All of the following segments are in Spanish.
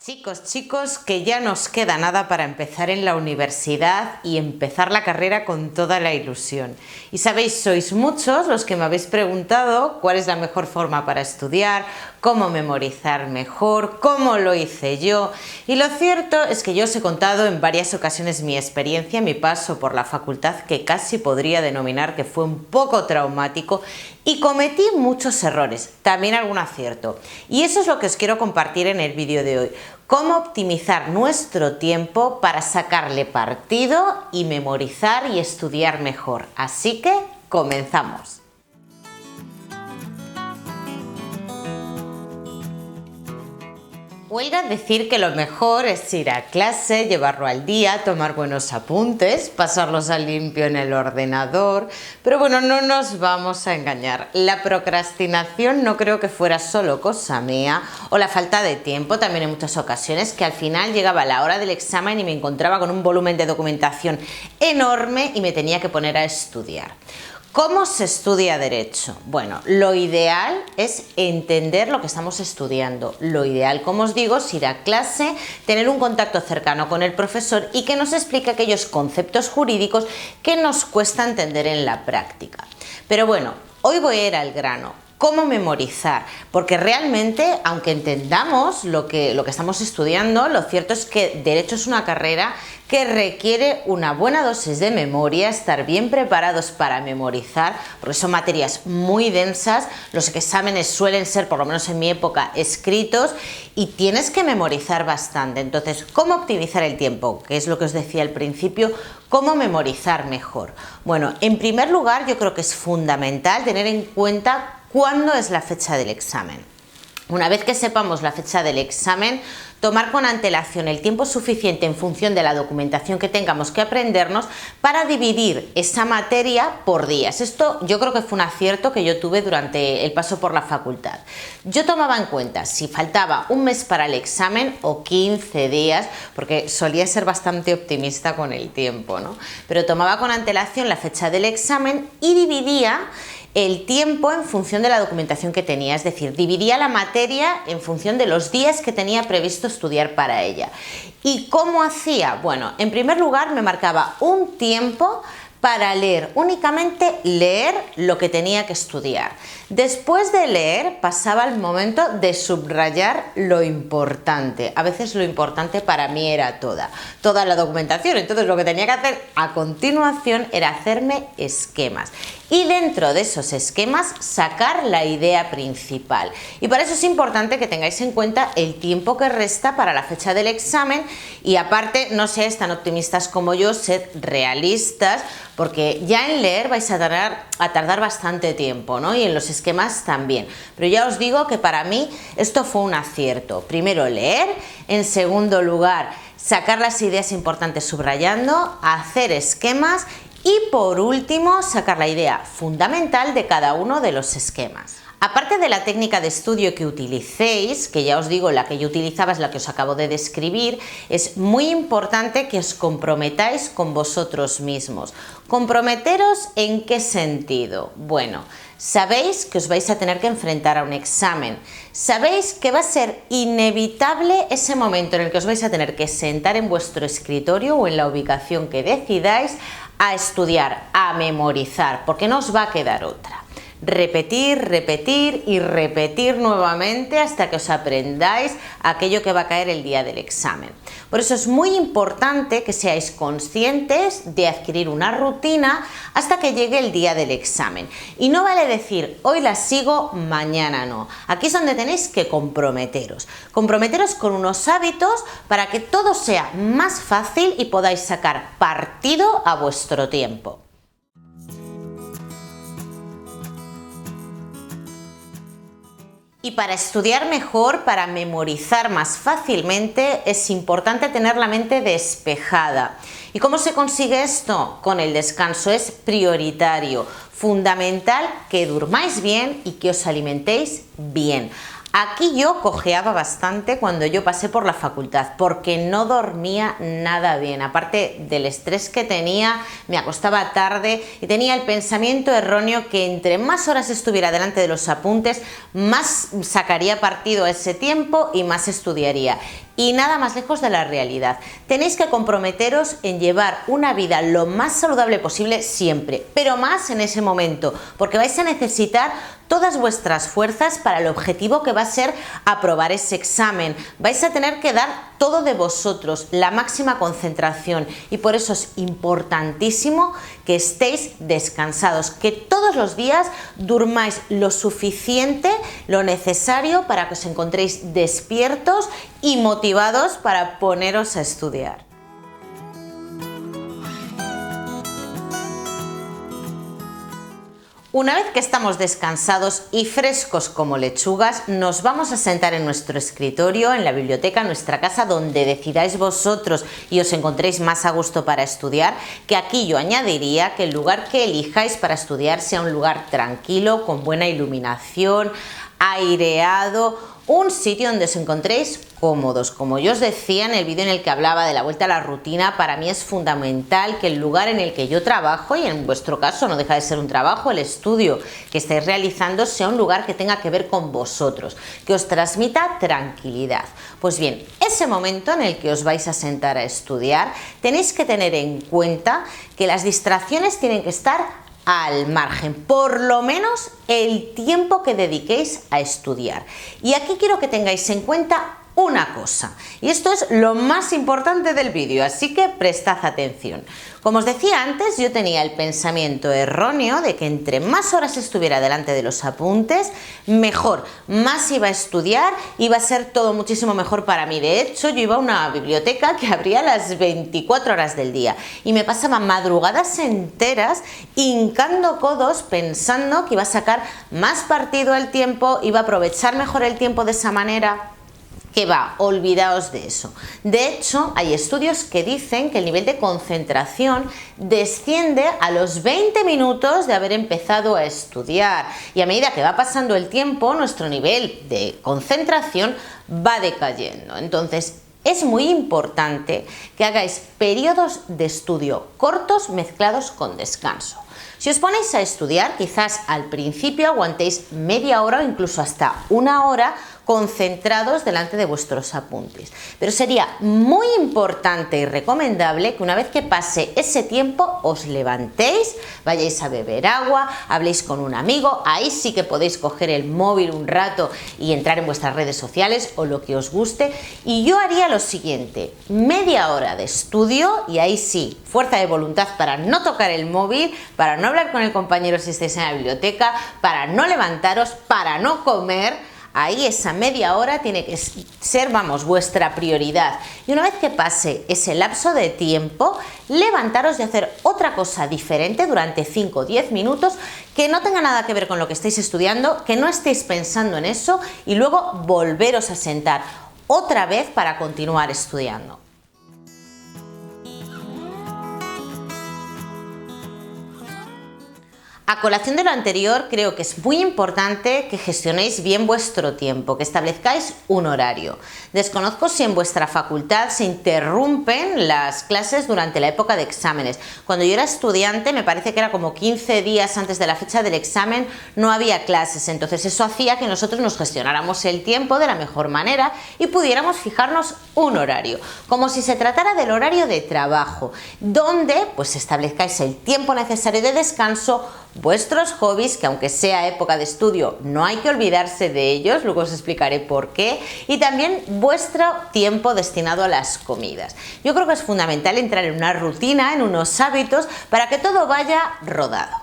Chicos, que ya nos queda nada para empezar en la universidad y empezar la carrera con toda la ilusión. Y sabéis, sois muchos los que me habéis preguntado cuál es la mejor forma para estudiar, cómo memorizar mejor, cómo lo hice yo. Y lo cierto es que yo os he contado en varias ocasiones mi experiencia, mi paso por la facultad, que casi podría denominar que fue un poco traumático, y cometí muchos errores, también algún acierto. Y eso es lo que os quiero compartir en el vídeo de hoy. Cómo optimizar nuestro tiempo para sacarle partido y memorizar y estudiar mejor. Así que comenzamos. Huelga decir que lo mejor es ir a clase, llevarlo al día, tomar buenos apuntes, pasarlos a limpio en el ordenador, pero bueno, no nos vamos a engañar. La procrastinación no creo que fuera solo cosa mía, o la falta de tiempo también en muchas ocasiones, que al final llegaba la hora del examen y me encontraba con un volumen de documentación enorme y me tenía que poner a estudiar. ¿Cómo se estudia Derecho? Bueno, lo ideal es entender lo que estamos estudiando. Lo ideal, como os digo, es ir a clase, tener un contacto cercano con el profesor y que nos explique aquellos conceptos jurídicos que nos cuesta entender en la práctica. Pero bueno, hoy voy a ir al grano. ¿Cómo memorizar? Porque realmente, aunque entendamos lo que estamos estudiando, lo cierto es que Derecho es una carrera que requiere una buena dosis de memoria, estar bien preparados para memorizar, porque son materias muy densas, los exámenes suelen ser, por lo menos en mi época, escritos y tienes que memorizar bastante. Entonces, ¿cómo optimizar el tiempo? Que es lo que os decía al principio, ¿cómo memorizar mejor? Bueno, en primer lugar, yo creo que es fundamental tener en cuenta cuándo es la fecha del examen. Una vez que sepamos la fecha del examen, tomar con antelación el tiempo suficiente en función de la documentación que tengamos que aprendernos para dividir esa materia por días. Esto yo creo que fue un acierto que yo tuve durante el paso por la facultad. Yo tomaba en cuenta si faltaba un mes para el examen o 15 días, porque solía ser bastante optimista con el tiempo, ¿no? Pero tomaba con antelación la fecha del examen y dividía el tiempo en función de la documentación que tenía, es decir, dividía la materia en función de los días que tenía previsto estudiar para ella. ¿Y cómo hacía? Bueno, en primer lugar me marcaba un tiempo para leer, únicamente leer lo que tenía que estudiar. Después de leer pasaba al momento de subrayar lo importante. A veces lo importante para mí era toda la documentación, entonces lo que tenía que hacer a continuación era hacerme esquemas y dentro de esos esquemas sacar la idea principal. Y para eso es importante que tengáis en cuenta el tiempo que resta para la fecha del examen y aparte no seáis tan optimistas como yo, sed realistas, porque ya en leer vais a tardar bastante tiempo, ¿no? Y en los esquemas también. Pero ya os digo que para mí esto fue un acierto. Primero leer, en segundo lugar sacar las ideas importantes subrayando, hacer esquemas y por último sacar la idea fundamental de cada uno de los esquemas. Aparte de la técnica de estudio que utilicéis, que ya os digo, la que yo utilizaba es la que os acabo de describir, es muy importante que os comprometáis con vosotros mismos. ¿Comprometeros en qué sentido? Bueno, sabéis que os vais a tener que enfrentar a un examen. Sabéis que va a ser inevitable ese momento en el que os vais a tener que sentar en vuestro escritorio o en la ubicación que decidáis a estudiar, a memorizar, porque no os va a quedar otra. Repetir y repetir nuevamente hasta que os aprendáis aquello que va a caer el día del examen. Por eso es muy importante que seáis conscientes de adquirir una rutina hasta que llegue el día del examen. Y no vale decir, hoy la sigo, mañana no. Aquí es donde tenéis que comprometeros. Comprometeros con unos hábitos para que todo sea más fácil y podáis sacar partido a vuestro tiempo. Y para estudiar mejor, para memorizar más fácilmente, es importante tener la mente despejada. ¿Y cómo se consigue esto? Con el descanso, es prioritario, fundamental que durmáis bien y que os alimentéis bien. Aquí yo cojeaba bastante cuando yo pasé por la facultad porque no dormía nada bien. Aparte del estrés que tenía, me acostaba tarde y tenía el pensamiento erróneo que entre más horas estuviera delante de los apuntes, más sacaría partido a ese tiempo y más estudiaría. Y nada más lejos de la realidad. Tenéis que comprometeros en llevar una vida lo más saludable posible siempre, pero más en ese momento, porque vais a necesitar todas vuestras fuerzas para el objetivo que va a ser aprobar ese examen. Vais a tener que dar todo de vosotros, la máxima concentración, y por eso es importantísimo que estéis descansados, que todos los días durmáis lo suficiente, lo necesario para que os encontréis despiertos y motivados para poneros a estudiar. Una vez que estamos descansados y frescos como lechugas, nos vamos a sentar en nuestro escritorio, en la biblioteca, en nuestra casa, donde decidáis vosotros y os encontréis más a gusto para estudiar, que aquí yo añadiría que el lugar que elijáis para estudiar sea un lugar tranquilo, con buena iluminación, aireado, un sitio donde os encontréis cómodos. Como yo os decía en el vídeo en el que hablaba de la vuelta a la rutina, para mí es fundamental que el lugar en el que yo trabajo, y en vuestro caso no deja de ser un trabajo, el estudio que estáis realizando, sea un lugar que tenga que ver con vosotros, que os transmita tranquilidad. Pues bien, ese momento en el que os vais a sentar a estudiar, tenéis que tener en cuenta que las distracciones tienen que estar al margen, por lo menos el tiempo que dediquéis a estudiar. Y aquí quiero que tengáis en cuenta una cosa, y esto es lo más importante del vídeo, así que prestad atención. Como os decía antes, yo tenía el pensamiento erróneo de que entre más horas estuviera delante de los apuntes, mejor, más iba a estudiar, iba a ser todo muchísimo mejor para mí. De hecho, yo iba a una biblioteca que abría las 24 horas del día y me pasaba madrugadas enteras hincando codos pensando que iba a sacar más partido al tiempo, iba a aprovechar mejor el tiempo de esa manera. Que va, olvidaos de eso. De hecho, hay estudios que dicen que el nivel de concentración desciende a los 20 minutos de haber empezado a estudiar, y a medida que va pasando el tiempo, nuestro nivel de concentración va decayendo. Entonces, es muy importante que hagáis periodos de estudio cortos mezclados con descanso. Si os ponéis a estudiar, quizás al principio aguantéis media hora o incluso hasta una hora concentrados delante de vuestros apuntes. Pero sería muy importante y recomendable que una vez que pase ese tiempo os levantéis, vayáis a beber agua, habléis con un amigo, ahí sí que podéis coger el móvil un rato y entrar en vuestras redes sociales o lo que os guste. Y yo haría lo siguiente, media hora de estudio, y ahí sí, fuerza de voluntad para no tocar el móvil, para no hablar con el compañero si estáis en la biblioteca, para no levantaros, para no comer. Ahí esa media hora tiene que ser, vamos, vuestra prioridad. Y una vez que pase ese lapso de tiempo, levantaros y hacer otra cosa diferente durante 5 o 10 minutos que no tenga nada que ver con lo que estáis estudiando, que no estéis pensando en eso, y luego volveros a sentar otra vez para continuar estudiando. A colación de lo anterior, creo que es muy importante que gestionéis bien vuestro tiempo, que establezcáis un horario. Desconozco si en vuestra facultad se interrumpen las clases durante la época de exámenes. Cuando yo era estudiante, me parece que era como 15 días antes de la fecha del examen, no había clases. Entonces eso hacía que nosotros nos gestionáramos el tiempo de la mejor manera y pudiéramos fijarnos un horario, como si se tratara del horario de trabajo, donde pues establezcáis el tiempo necesario de descanso, vuestros hobbies, que aunque sea época de estudio no hay que olvidarse de ellos, luego os explicaré por qué, y también vuestro tiempo destinado a las comidas. Yo creo que es fundamental entrar en una rutina, en unos hábitos, para que todo vaya rodado.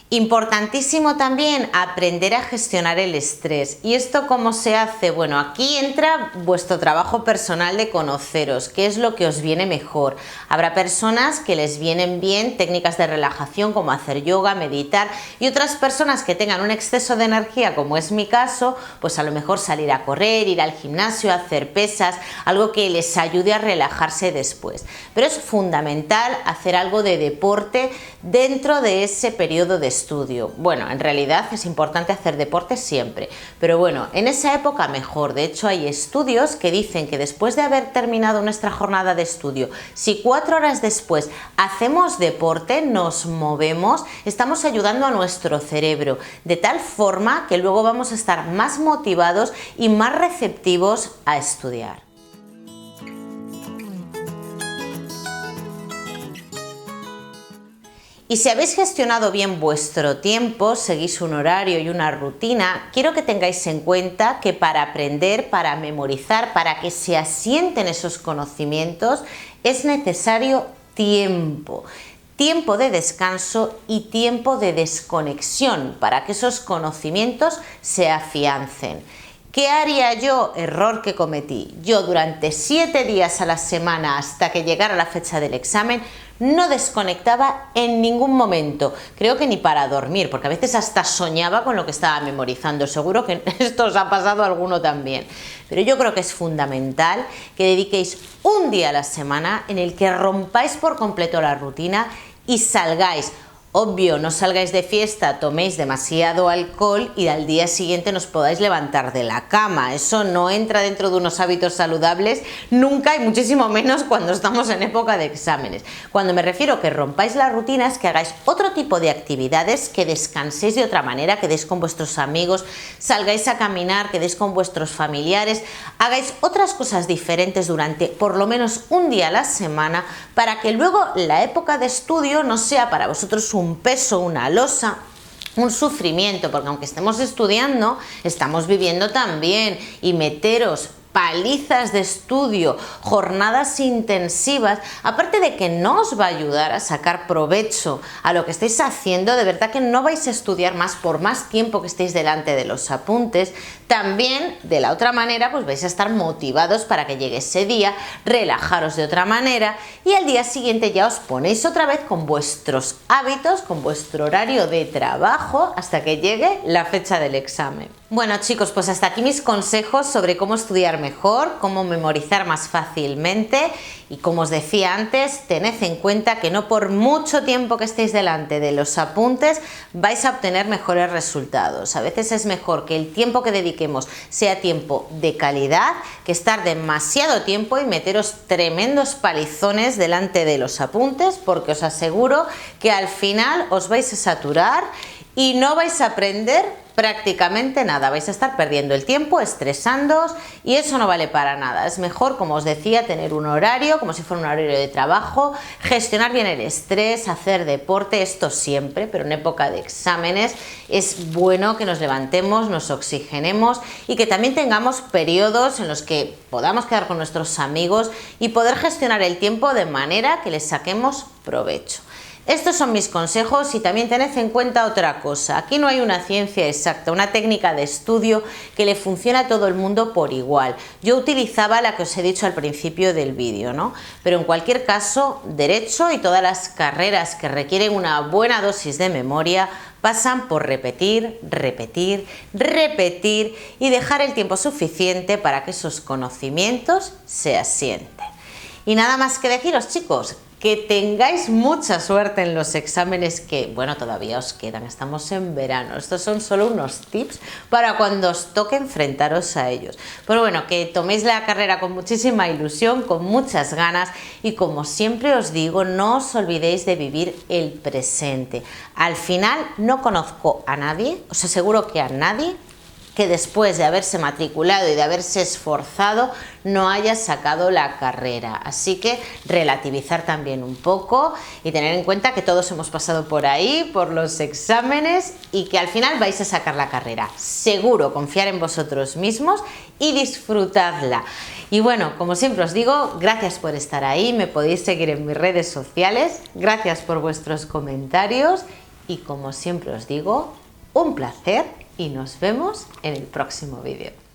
Importantísimo también aprender a gestionar el estrés. ¿Y esto cómo se hace? Bueno, aquí entra vuestro trabajo personal de conoceros, qué es lo que os viene mejor. Habrá personas que les vienen bien técnicas de relajación como hacer yoga, meditar, y otras personas que tengan un exceso de energía, como es mi caso, pues a lo mejor salir a correr, ir al gimnasio, hacer pesas, algo que les ayude a relajarse después. Pero es fundamental hacer algo de deporte dentro de ese periodo de estudio. Bueno, en realidad es importante hacer deporte siempre, pero bueno, en esa época mejor. De hecho, hay estudios que dicen que después de haber terminado nuestra jornada de estudio, si 4 horas después hacemos deporte, nos movemos, estamos ayudando a nuestro cerebro de tal forma que luego vamos a estar más motivados y más receptivos a estudiar. Y si habéis gestionado bien vuestro tiempo, seguís un horario y una rutina, quiero que tengáis en cuenta que para aprender, para memorizar, para que se asienten esos conocimientos, es necesario tiempo. Tiempo de descanso y tiempo de desconexión para que esos conocimientos se afiancen. ¿Qué haría yo? Error que cometí. Yo durante 7 días a la semana hasta que llegara la fecha del examen no desconectaba en ningún momento, creo que ni para dormir, porque a veces hasta soñaba con lo que estaba memorizando. Seguro que esto os ha pasado a alguno también, pero yo creo que es fundamental que dediquéis un día a la semana en el que rompáis por completo la rutina y salgáis. Obvio, no salgáis de fiesta, toméis demasiado alcohol y al día siguiente no os podáis levantar de la cama. Eso no entra dentro de unos hábitos saludables nunca, y muchísimo menos cuando estamos en época de exámenes. Cuando me refiero a que rompáis la rutina es que hagáis otro tipo de actividades, que descanséis de otra manera, quedéis con vuestros amigos, salgáis a caminar, quedéis con vuestros familiares, hagáis otras cosas diferentes durante por lo menos un día a la semana, para que luego la época de estudio no sea para vosotros un peso, una losa, un sufrimiento, porque aunque estemos estudiando, estamos viviendo también, y meteros palizas de estudio, jornadas intensivas, aparte de que no os va a ayudar a sacar provecho a lo que estáis haciendo, de verdad que no vais a estudiar más por más tiempo que estéis delante de los apuntes. También, de la otra manera, pues vais a estar motivados para que llegue ese día, relajaros de otra manera, y al día siguiente ya os ponéis otra vez con vuestros hábitos, con vuestro horario de trabajo, hasta que llegue la fecha del examen. Bueno, chicos, pues hasta aquí mis consejos sobre cómo estudiar mejor, cómo memorizar más fácilmente, y como os decía antes, tened en cuenta que no por mucho tiempo que estéis delante de los apuntes vais a obtener mejores resultados. A veces es mejor que el tiempo que dediquemos sea tiempo de calidad, que estar demasiado tiempo y meteros tremendos palizones delante de los apuntes, porque os aseguro que al final os vais a saturar y no vais a aprender prácticamente nada. Vais a estar perdiendo el tiempo, estresándoos, y eso no vale para nada. Es mejor, como os decía, tener un horario como si fuera un horario de trabajo, gestionar bien el estrés, hacer deporte, esto siempre, pero en época de exámenes es bueno que nos levantemos, nos oxigenemos y que también tengamos periodos en los que podamos quedar con nuestros amigos y poder gestionar el tiempo de manera que les saquemos provecho. Estos son mis consejos, y también tened en cuenta otra cosa. Aquí no hay una ciencia exacta, una técnica de estudio que le funcione a todo el mundo por igual. Yo utilizaba la que os he dicho al principio del vídeo, ¿no? Pero en cualquier caso, Derecho y todas las carreras que requieren una buena dosis de memoria pasan por repetir, repetir, repetir y dejar el tiempo suficiente para que esos conocimientos se asienten. Y nada más que deciros, chicos, que tengáis mucha suerte en los exámenes que, bueno, todavía os quedan, estamos en verano. Estos son solo unos tips para cuando os toque enfrentaros a ellos. Pero bueno, que toméis la carrera con muchísima ilusión, con muchas ganas, y como siempre os digo, no os olvidéis de vivir el presente. Al final no conozco a nadie, os aseguro que a nadie, que después de haberse matriculado y de haberse esforzado no haya sacado la carrera. Así que relativizar también un poco y tener en cuenta que todos hemos pasado por ahí, por los exámenes, y que al final vais a sacar la carrera. Seguro, confiar en vosotros mismos y disfrutadla. Y bueno, como siempre os digo, gracias por estar ahí, me podéis seguir en mis redes sociales, gracias por vuestros comentarios Y como siempre os digo, un placer y nos vemos en el próximo vídeo.